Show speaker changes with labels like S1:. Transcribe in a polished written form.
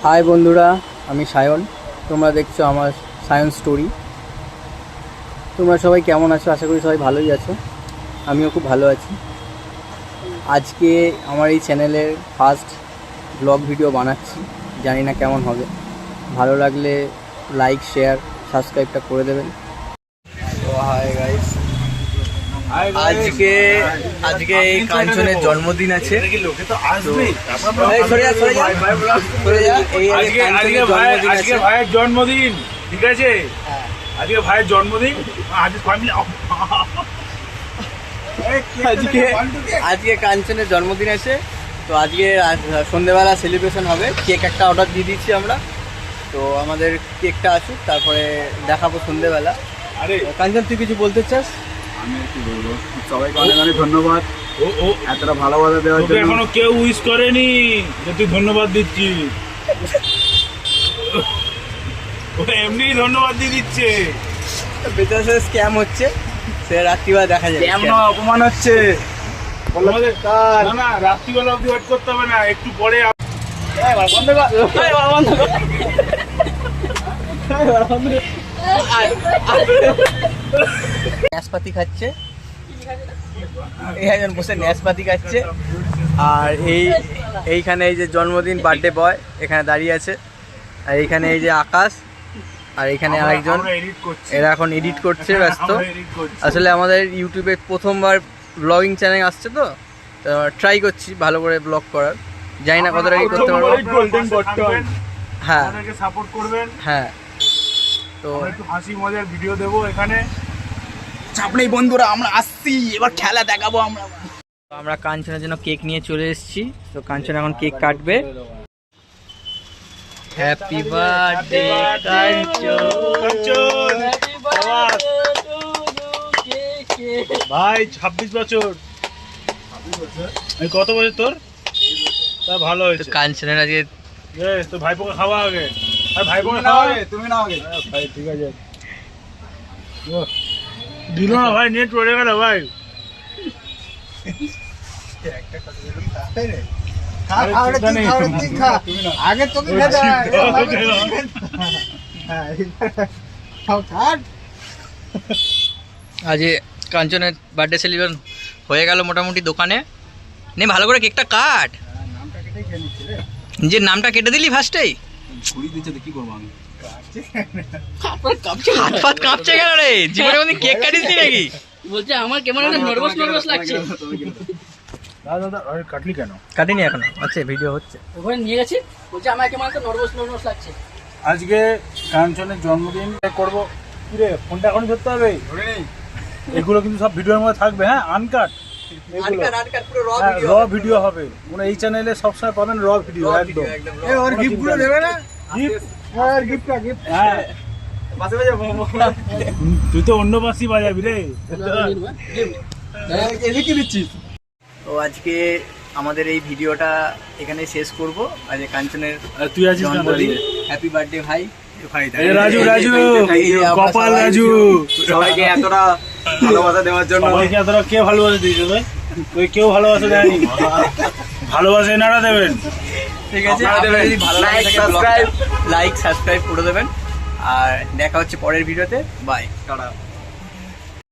S1: High বন্ধুরা, আমি সায়ন। তোমরা দেখছো আমার সায়ন স্টোরি। তোমরা সবাই কেমন আছো? আশা করি সবাই ভালোই আছো। আমিও খুব ভালো আছি। আজকে আমার এই চ্যানেলের ফার্স্ট ব্লগ ভিডিও বানাচ্ছি, জানি না কেমন হবে। ভালো লাগলে লাইক, শেয়ার, সাবস্ক্রাইবটা করে দেবেন। তো হাই গাইস, আজকে এই কাঞ্চনের জন্মদিন আছে।
S2: আজকে ভাইয়ের জন্মদিন, ঠিক আছে? আজকে ভাইয়ের জন্মদিন।
S1: আজকে কাঞ্চনের জন্মদিন আছে, তো আজকে সন্ধ্যেবেলা সেলিব্রেশন হবে। কেক একটা অর্ডার দিয়ে দিচ্ছি আমরা, তো আমাদের কেকটা আসুক, তারপরে দেখাবো সন্ধ্যেবেলা। আরে কাঞ্চন, তুই কিছু বলতে চাস?
S3: আমি কি বলবো, সবাইকে অনেক অনেক ধন্যবাদ এতটা ভালোবাসা দেওয়ার জন্য।
S2: এখনো কেউ উইশ করেনি যে তুই ধন্যবাদ দিচ্ছিস। এমনি ধন্যবাদ দিয়ে দিচ্ছে।
S1: বেচারা স্ক্যাম হচ্ছে, সে রাত্রিবেলা দেখা যাবে।
S3: কেমন অপমান হচ্ছে।
S2: না না, রাত্রিবেলা অব্দি ওয়েট করতে হবে না, একটু পরে
S1: ন্যাসপাতি খাচ্ছে, এই একজন বসে ন্যাসপাতি খাচ্ছে। আর এইখানে এই যে জন্মদিন বার্থডে বয় এখানে দাঁড়িয়ে আছে। আর এইখানে এই যে আকাশ, আর এখানে আরেকজন, এরা এখন এডিট করছে, ব্যস্ত। আসলে আমাদের ইউটিউবে প্রথমবার ব্লগিং চ্যানেল আসছে, তো ট্রাই করছি ভালো করে ব্লগ করার। জানি না কতটা কি করতে পারবো। হ্যাঁ,
S2: সাপোর্ট করবেন।
S1: হ্যাঁ, তো
S2: একটু হাসি মজার ভিডিও দেবো এখানে।
S3: চাপ নেই বন্ধুরা, আমরা আসছি, এবার খেলা দেখাবো আমরা।
S1: আমরা কাঞ্চনের জন্য কেক নিয়ে চলে এসেছি। তো কাঞ্চন এখন কেক কাটবে। হ্যাপি বার্থডে কাঞ্চন।
S2: ভাই 26 বছর। কত বছর তোর? তা ভালো হয়েছে।
S1: কাঞ্চনের আজকে
S2: তোর ভাইপোকে খাওয়া আগে। আর ভাইপোকে খাওয়া আগে,
S3: তুমি নাও আগে।
S2: ভাই ঠিক আছে। দিল না ভাই, নেট পড়ে গেল ভাই।
S3: আগে তোকে
S1: আজ কাঞ্চনের বার্থডে সেলিব্রেশন হয়ে গেল মোটামুটি দোকানে। নে ভালো করে কেকটা কাট। নিজের নামটা কেটে দিলি ফার্স্টেই।
S3: কি করবো আমি?
S1: হাত ফাত কাঁপছে কেন রে? জীবনে কোনদিন কেক কাটিস নাকি?
S4: বলছে আমার কেমন একটা নার্ভাস লাগছে।
S2: দাদা কাটলি কেন?
S1: কাটিনি এখনো, আচ্ছা ভিডিও হচ্ছে।
S4: ওখানে নিয়ে গেছি, বলছে আমার কেমন একটা নার্ভাস লাগছে।
S2: আজকে কাঞ্চনের জন্মদিন করবো। কি রে, ফোনটা এখনই ধরতে হবে? এগুলো কিন্তু সব ভিডিওর মধ্যে থাকবে, হ্যাঁ, আনকাট। র ভিডিও হবে। মানে এই চ্যানেলে সবসময় পাবেন র ভিডিও, একদম।
S3: ওর গিফট গুলো দেবে না?
S2: হ্যাঁ, তুই তো অন্য বাঁশি বাজাবি রে।
S3: কি দিচ্ছিস?
S1: তো আজকে আমাদের এই ভিডিওটা এখানে শেষ করব। আজকে কাঞ্চনের
S2: তুই আছিস না?
S1: হ্যাপি বার্থডে ভাই।
S2: রাজু কপাল রাজু,
S3: সবাইকে এতটা ভালোবাসা দেওয়ার জন্য।
S2: সবাইকে এতটা কে ভালোবাসা দিয়েছে ভাই? তুই কেউ ভালোবাসা দেয়নি। ভালোবাসা এনারা দেবেন,
S1: ঠিক আছে? যদি ভালো লাগে লাইক সাবস্ক্রাইব করে দেবেন। আর দেখা হচ্ছে পরের ভিডিওতে। Bye, tata.